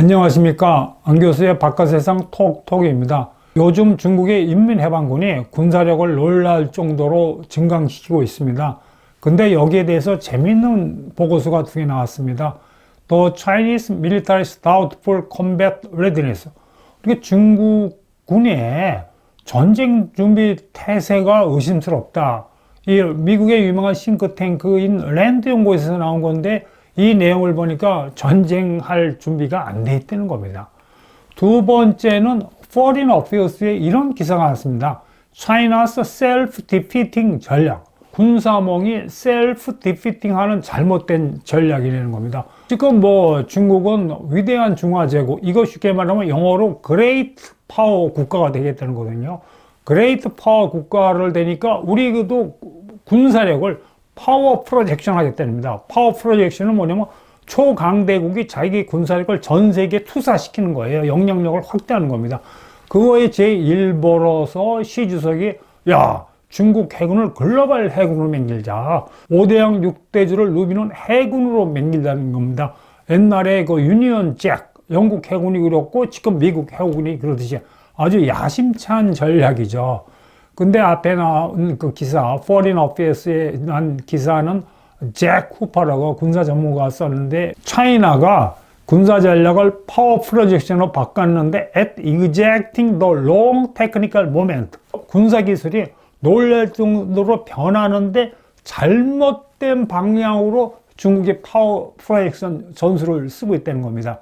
안녕하십니까. 안 교수의 바깥세상 톡톡입니다. 요즘 중국의 인민해방군이 군사력을 놀랄 정도로 증강시키고 있습니다. 근데 여기에 대해서 재미있는 보고서가 두 개 나왔습니다. The Chinese Military's Doubtful Combat Readiness. 이게 중국군의 전쟁 준비 태세가 의심스럽다. 이 미국의 유명한 싱크탱크인 랜드 연구소에서 나온 건데 이 내용을 보니까 전쟁할 준비가 안 돼 있다는 겁니다. 두 번째는 Foreign Affairs에 이런 기사가 나왔습니다. China's self-defeating 전략. 군사몽이 self-defeating 하는 잘못된 전략이라는 겁니다. 지금 중국은 위대한 중화제국, 이거 쉽게 말하면 영어로 Great Power 국가가 되겠다는 거거든요. Great Power 국가를 되니까 우리도 군사력을 파워 프로젝션 하겠다는겁니다. 파워 프로젝션은 뭐냐면 초강대국이 자기 군사력을 전 세계에 투사시키는 거예요. 영향력을 확대하는 겁니다. 그거의 제1보로서 시 주석이 중국 해군을 글로벌 해군으로 맹길자. 5대양 6대주를 누비는 해군으로 맹길다는 겁니다. 옛날에 그 유니언 잭 영국 해군이 그렇고 지금 미국 해군이 그러듯이 아주 야심찬 전략이죠. 근데 앞에 나온 그 기사, Foreign Affairs에 난 기사는 잭 후퍼라고 군사 전문가가 썼는데, 차이나가 군사 전략을 파워 프로젝션으로 바꿨는데 at exacting the wrong technical moment. 군사 기술이 놀랄 정도로 변하는데 잘못된 방향으로 중국의 파워 프로젝션 전술을 쓰고 있다는 겁니다.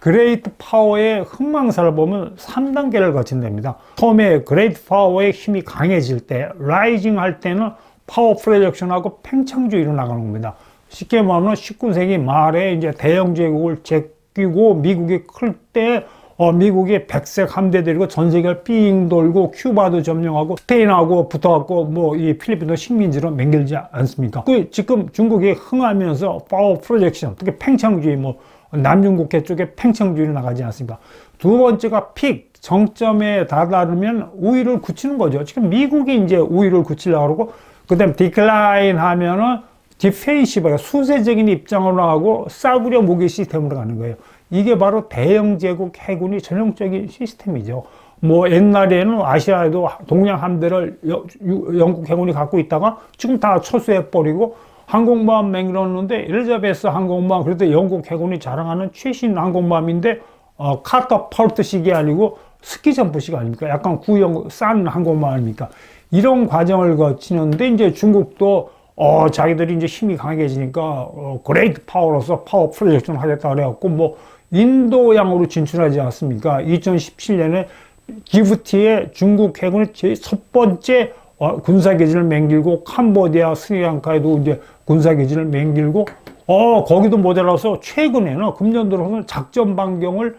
그레이트 파워의 흥망사를 보면 3단계를 거친답니다. 처음에 그레이트 파워의 힘이 강해질 때, 라이징 할 때는 파워 프로젝션하고 팽창주의로 나가는 겁니다. 쉽게 말하면 19세기 말에 이제 대영 제국을 제끼고 미국이 클 때 미국이 백색 함대 데리고 전 세계를 삥 돌고 큐바도 점령하고 스페인하고 붙어갖고 이 필리핀도 식민지로 맹길지 않습니까? 지금 중국이 흥하면서 파워 프로젝션, 특히 팽창주의 남중국해 쪽에 팽창주의로 나가지 않습니까? 두 번째가 픽, 정점에 다다르면 우위를 굳히는 거죠. 지금 미국이 이제 우위를 굳히려고 그러고, 그 다음 디클라인 하면은 디펜시브, 수세적인 입장으로 나가고 싸구려 무기 시스템으로 가는 거예요. 이게 바로 대영 제국 해군이 전형적인 시스템이죠. 옛날에는 아시아에도 동양 함대를 영국 해군이 갖고 있다가 지금 다 철수해버리고 항공모함 맹일었는데, 엘리자베스 항공모함, 그래도 영국 해군이 자랑하는 최신 항공모함인데 카터펄트식이 아니고 스키점프식 아닙니까? 약간 구형 싼 항공모함 아닙니까? 이런 과정을 거치는데 이제 중국도 자기들이 이제 힘이 강해지니까 그레이트 파워로서 파워 프로젝션 하겠다 그래갖고 인도양으로 진출하지 않았습니까? 2017년에 지부티에 중국 해군이 첫 번째 군사기지를 맹길고, 캄보디아, 스리랑카에도 이제 군사기지를 맹길고, 거기도 모자라서 최근에는 금년 들어서는 작전 반경을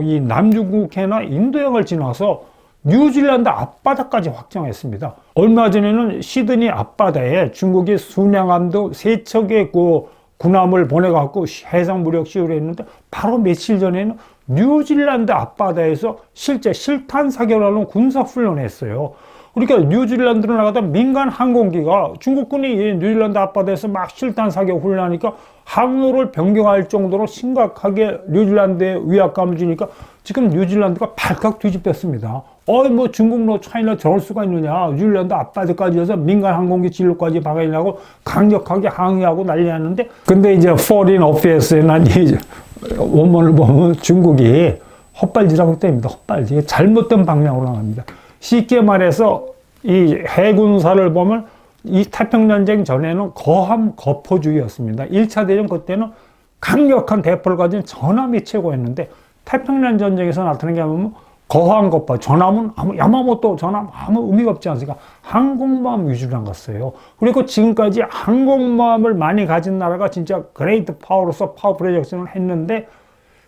이 남중국해나 인도양을 지나서 뉴질랜드 앞바다까지 확장했습니다. 얼마 전에는 시드니 앞바다에 중국이 순양함도 3척의 군함을 보내갖고 해상 무력 시위를 했는데, 바로 며칠 전에는 뉴질랜드 앞바다에서 실제 실탄 사격하는 군사 훈련을 했어요. 그러니까 뉴질랜드로 나가다 민간 항공기가 중국군이 뉴질랜드 앞바다에서 막 실탄 사격 훈련하니까 항로를 변경할 정도로 심각하게 뉴질랜드에 위압감을 주니까 지금 뉴질랜드가 발칵 뒤집혔습니다. 중국 차이나 저럴 수가 있느냐. 뉴질랜드 앞바다까지 해서 민간 항공기 진로까지 박아내고 강력하게 항의하고 난리 났는데, 근데 이제 Foreign Affairs에 난 이 원문을 보면 중국이 헛발질하고 있답니다. 헛발질. 잘못된 방향으로 나갑니다. 쉽게 말해서 이 해군사를 보면 이 태평전쟁 전에는 거함 거포주의였습니다. 1차 대전 그때는 강력한 대포를 가진 전함이 최고였는데, 태평양 전쟁에서 나타난 게 뭐냐면 거함 거포, 전함은 야마모토 전함 아무 의미가 없지 않습니까? 항공모함 위주로 나갔어요. 그리고 지금까지 항공모함을 많이 가진 나라가 진짜 그레이트 파워로서 파워 프로젝션을 했는데,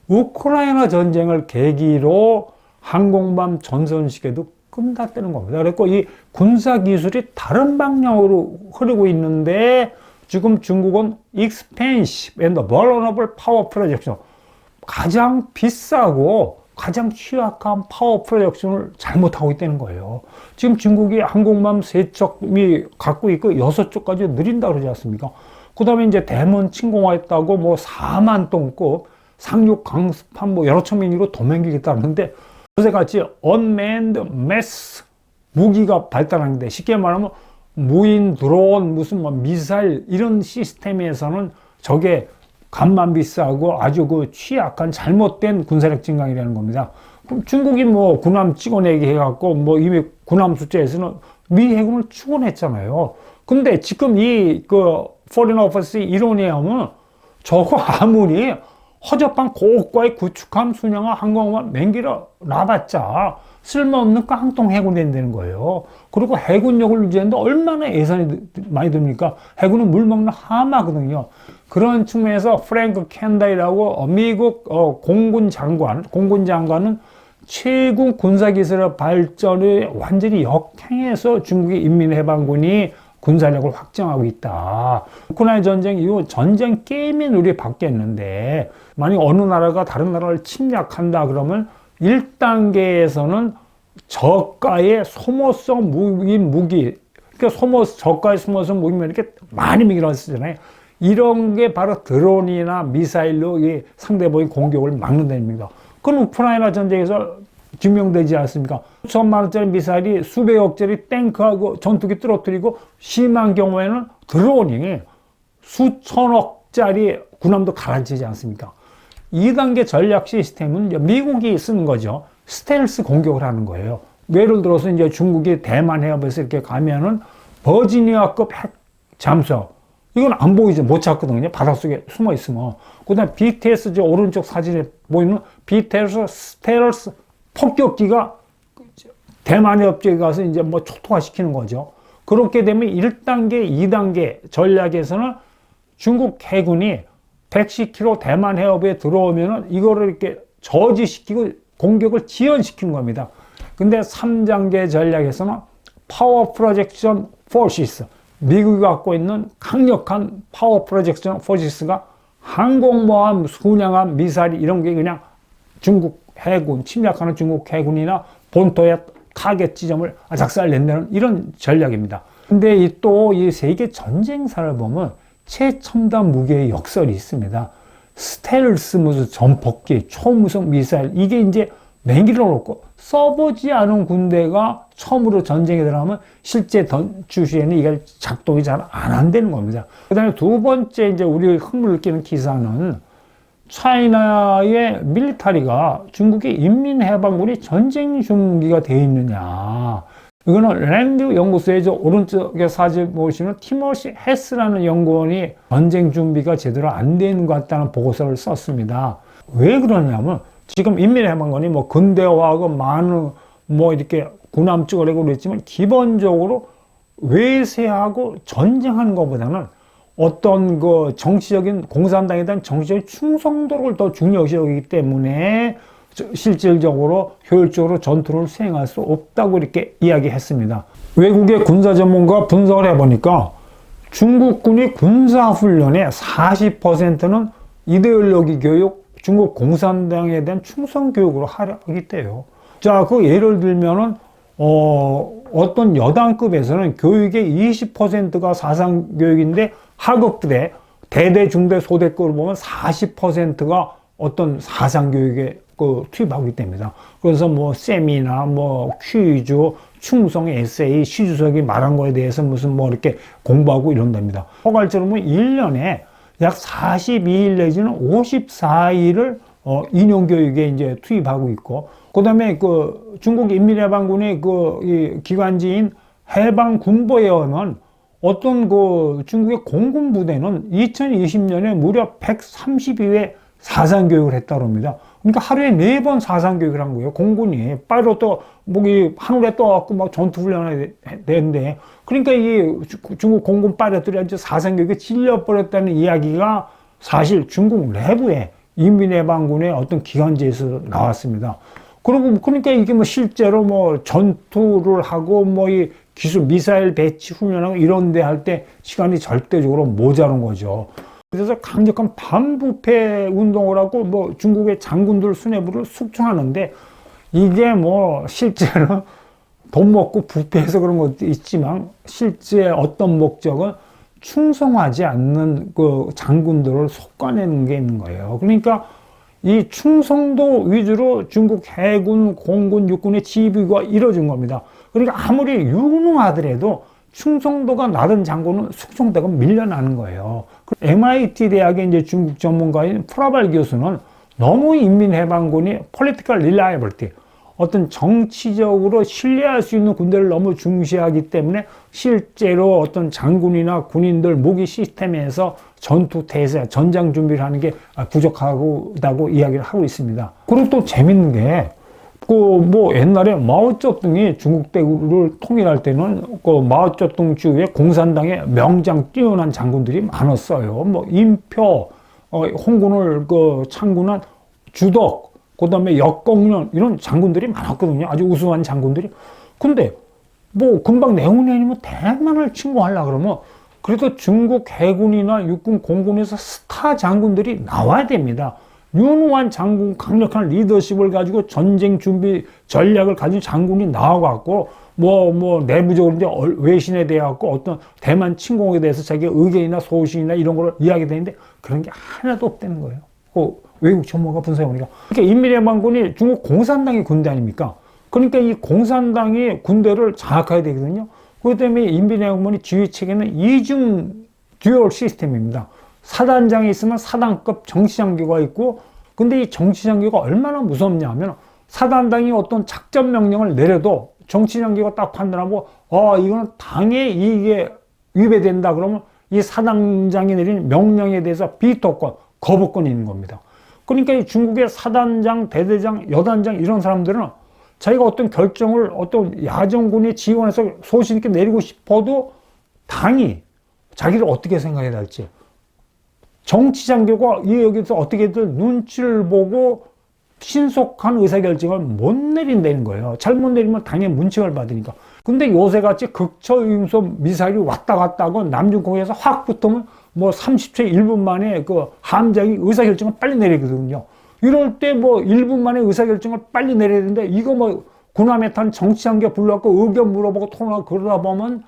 우크라이나 전쟁을 계기로 항공모함 전선시계도 끝났다는 겁니다. 그래서 이 군사 기술이 다른 방향으로 흐르고 있는데, 지금 중국은 expensive and vulnerable power projection, 가장 비싸고 가장 취약한 파워 프로젝션을 잘못하고 있다는 거예요. 지금 중국이 항공모함 3척이 갖고 있고 6척까지 느린다 그러지 않습니까? 그 다음에 이제 대만 침공했다고 4만 톤급 상륙 강습한 뭐 여러 척명으로 도맹기겠다는데 요새같이 unmanned mass 무기가 발달하는데 쉽게 말하면 무인 드론 무슨 뭐 미사일 이런 시스템에서는 저게 값만 비싸고 아주 그 취약한 잘못된 군사력 증강이라는 겁니다. 그럼 중국이 뭐 군함 찍어내기 해갖고 뭐 이미 군함 숫자에서는 미 해군을 추월했잖아요. 근데 지금 이 그 Foreign Office 이론에 하면 저거 아무리 허접한 고가의 구축함, 순양함, 항공모함 맹기를 놔봤자 쓸모없는 깡통 해군이 된다는 거예요. 그리고 해군력을 유지하는데 얼마나 예산이 많이 듭니까? 해군은 물 먹는 하마거든요. 그런 측면에서 프랭크 켄다이라고 미국 공군 장관은 최군 군사기술의 발전을 완전히 역행해서 중국의 인민해방군이 군사력을 확장하고 있다. 우크라이나 전쟁 이후 전쟁 게임이 우리 바뀌었는데 만약 어느 나라가 다른 나라를 침략한다 그러면 1단계에서는 저가의 소모성 무기 그러니까 저가의 소모성 무기면 이렇게 많이 무기를 쓰잖아요. 이런 게 바로 드론이나 미사일로 이 상대방의 공격을 막는다는 겁니다. 그건 우크라이나 전쟁에서 증명되지 않습니까? 수천만 원짜리 미사일이 수백억짜리 탱크하고 전투기 떨어뜨리고 심한 경우에는 드론이 수천억짜리 군함도 가라앉히지 않습니까? 2단계 전략 시스템은 미국이 쓰는 거죠. 스텔스 공격을 하는 거예요. 예를 들어서 이제 중국이 대만 해협에서 이렇게 가면은 버지니아급 핵 잠수함 이건 안 보이죠. 못 찾거든요. 바닷속에 숨어 있으면. 그 다음에 BTS 저 오른쪽 사진에 보이는 BTS 스텔스 폭격기가 대만 해협쪽에 가서 이제 뭐 초토화 시키는 거죠. 그렇게 되면 1단계, 2단계 전략에서는 중국 해군이 110km 대만 해협에 들어오면은 이거를 이렇게 저지시키고 공격을 지연시키는 겁니다. 근데 3단계 전략에서는 파워 프로젝션 포시스, 미국이 갖고 있는 강력한 파워 프로젝션 포시스가 항공모함, 순양함, 미사일 이런 게 그냥 중국 해군, 침략하는 중국 해군이나 본토의 타겟 지점을 작살 낸다는 이런 전략입니다. 근데 또 이 세계 전쟁사를 보면 최첨단 무기의 역설이 있습니다. 스텔스 무슨 전폭기, 초무속 미사일 이게 이제 맹기를 놓고 써보지 않은 군대가 처음으로 전쟁에 들어가면 실제 전투 시에는 이게 작동이 잘 안 한다는 겁니다. 그 다음에 두 번째 이제 우리 흥미를 끼는 기사는 차이나의 밀리터리가 중국의 인민해방군이 전쟁 준비가 되어 있느냐. 이거는 랜드 연구소의 저 오른쪽에 사진 보시는 티머시 헤스라는 연구원이 전쟁 준비가 제대로 안 되는 것 같다는 보고서를 썼습니다. 왜 그러냐면 지금 인민해방군이 뭐 근대화하고 많은 뭐 이렇게 군함 찍어내고 그랬지만 기본적으로 외세하고 전쟁하는 것보다는 어떤 그 정치적인 공산당에 대한 정치적인 충성도를 더 중요시 여기기 때문에 실질적으로 효율적으로 전투를 수행할 수 없다고 이렇게 이야기했습니다. 외국의 군사 전문가 분석을 해보니까 중국군이 군사훈련의 40%는 이데올로기 교육, 중국 공산당에 대한 충성 교육으로 하기 때요. 자, 그 예를 들면은 어떤 여당급에서는 교육의 20%가 사상 교육인데 하급들의 대대 중대 소대급을 보면 40%가 어떤 사상 교육에 투입하고 있답니다. 그래서 뭐 세미나 뭐 퀴즈, 충성 에세이, 시주석이 말한 거에 대해서 무슨 뭐 이렇게 공부하고 이런답니다. 포괄적으로 보면 1년에 약 42일 내지는 54일을 인용 교육에 이제 투입하고 있고, 그 다음에 그 중국 인민해방군의 이 기관지인 해방군보에 의하면 어떤 그 중국의 공군 부대는 2020년에 무려 132회 사상교육을 했다고 합니다. 그러니까 하루에 4번 사상교육을 한 거예요. 공군이 빨리 또 목이 하늘에 떠갖고 막 전투훈련을 되는데, 그러니까 이 중국 공군 파일럿들이 아주 사상교육에 질려버렸다는 이야기가 사실 중국 내부의 인민해방군의 어떤 기관지에서 나왔습니다. 그리고 그러니까 이게 뭐 실제로 뭐 전투를 하고 뭐 이 기술 미사일 배치 훈련하고 이런 데 할 때 시간이 절대적으로 모자란 거죠. 그래서 강력한 반부패 운동을 하고 뭐 중국의 장군들 수뇌부를 숙청하는데, 이게 뭐 실제로 돈 먹고 부패해서 그런 것도 있지만 실제 어떤 목적은 충성하지 않는 그 장군들을 속아내는 게 있는 거예요. 그러니까 이 충성도 위주로 중국 해군, 공군, 육군의 지휘가 이루어진 겁니다. 그러니까 아무리 유능하더라도 충성도가 낮은 장군은 숙청되고 밀려나는 거예요. MIT 대학의 이제 중국 전문가인 프라발 교수는 너무 인민해방군이 political reliability, 어떤 정치적으로 신뢰할 수 있는 군대를 너무 중시하기 때문에 실제로 어떤 장군이나 군인들 무기 시스템에서 전투 태세, 전장 준비를 하는 게 부족하다고 이야기를 하고 있습니다. 그리고 또 재밌는 게, 옛날에 마오쩌둥이 중국 대구를 통일할 때는 마오쩌둥 주위에 공산당의 명장 뛰어난 장군들이 많았어요. 임표, 홍군을 창군한 주덕, 그 다음에 역공련, 이런 장군들이 많았거든요. 아주 우수한 장군들이. 근데, 금방 내후년이면 대만을 침공하려고 그러면, 그래도 중국 해군이나 육군, 공군에서 스타 장군들이 나와야 됩니다. 유능한 장군, 강력한 리더십을 가지고 전쟁 준비 전략을 가진 장군이 나와갖고, 내부적으로 이제 외신에 대해갖고 어떤 대만 침공에 대해서 자기 의견이나 소신이나 이런 걸 이야기되는데 그런 게 하나도 없다는 거예요. 외국 전문가 분석해보니까. 그러니까 인민해방군이 중국 공산당의 군대 아닙니까? 그러니까 이 공산당이 군대를 장악해야 되거든요. 그렇기 때문에 인민해방군의 지휘 체계는 이중 듀얼 시스템입니다. 사단장이 있으면 사단급 정치장교가 있고, 근데 이 정치장교가 얼마나 무섭냐면, 사단장이 어떤 작전 명령을 내려도 정치장교가 딱 판단하고, 이거는 당의 이익에 위배된다 그러면 이 사단장이 내린 명령에 대해서 비토권, 거부권이 있는 겁니다. 그러니까 이 중국의 사단장, 대대장, 여단장 이런 사람들은 자기가 어떤 결정을 어떤 야전군의 지원해서 소신 있게 내리고 싶어도 당이 자기를 어떻게 생각해야 할지, 정치장교가 여기서 어떻게든 눈치를 보고 신속한 의사결정을 못 내린다는 거예요. 잘못 내리면 당연히 문책을 받으니까. 근데 요새같이 극초음속 미사일이 왔다 갔다 하고 남중공해에서 확 붙으면 30초 1분 만에 함장이 의사결정을 빨리 내리거든요. 이럴 때 1분 만에 의사결정을 빨리 내려야 되는데, 이거 군함에 탄 정치장교 불러갖고 의견 물어보고 토론하고 그러다 보면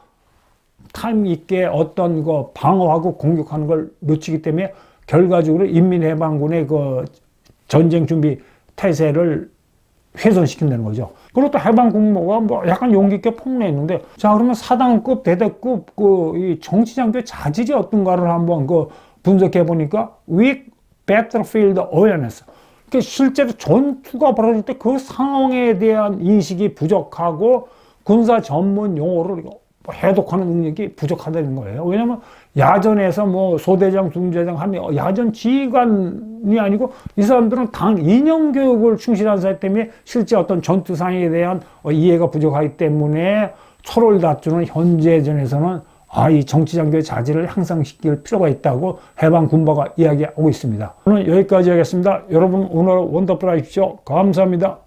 타임 있게 어떤 방어하고 공격하는 걸 놓치기 때문에 결과적으로 인민해방군의 전쟁 준비 태세를 훼손시킨다는 거죠. 그리고 또 해방군모가 약간 용기 있게 폭로했는데, 자, 그러면 사단급, 대대급 이 정치장교 자질이 어떤가를 한번 분석해 보니까 weak battlefield awareness. 그러니까 실제로 전투가 벌어질 때 그 상황에 대한 인식이 부족하고 군사 전문 용어를 해독하는 능력이 부족하다는 거예요. 왜냐면 야전에서 소대장, 중대장 하면 야전 지휘관이 아니고 이 사람들은 당 이념 교육을 충실한 사람 때문에 실제 어떤 전투상에 대한 이해가 부족하기 때문에 초를 다투는 현재전에서는 이 정치장교의 자질을 향상시킬 필요가 있다고 해방군바가 이야기하고 있습니다. 오늘 여기까지 하겠습니다. 여러분 오늘 원더풀 하십시오. 감사합니다.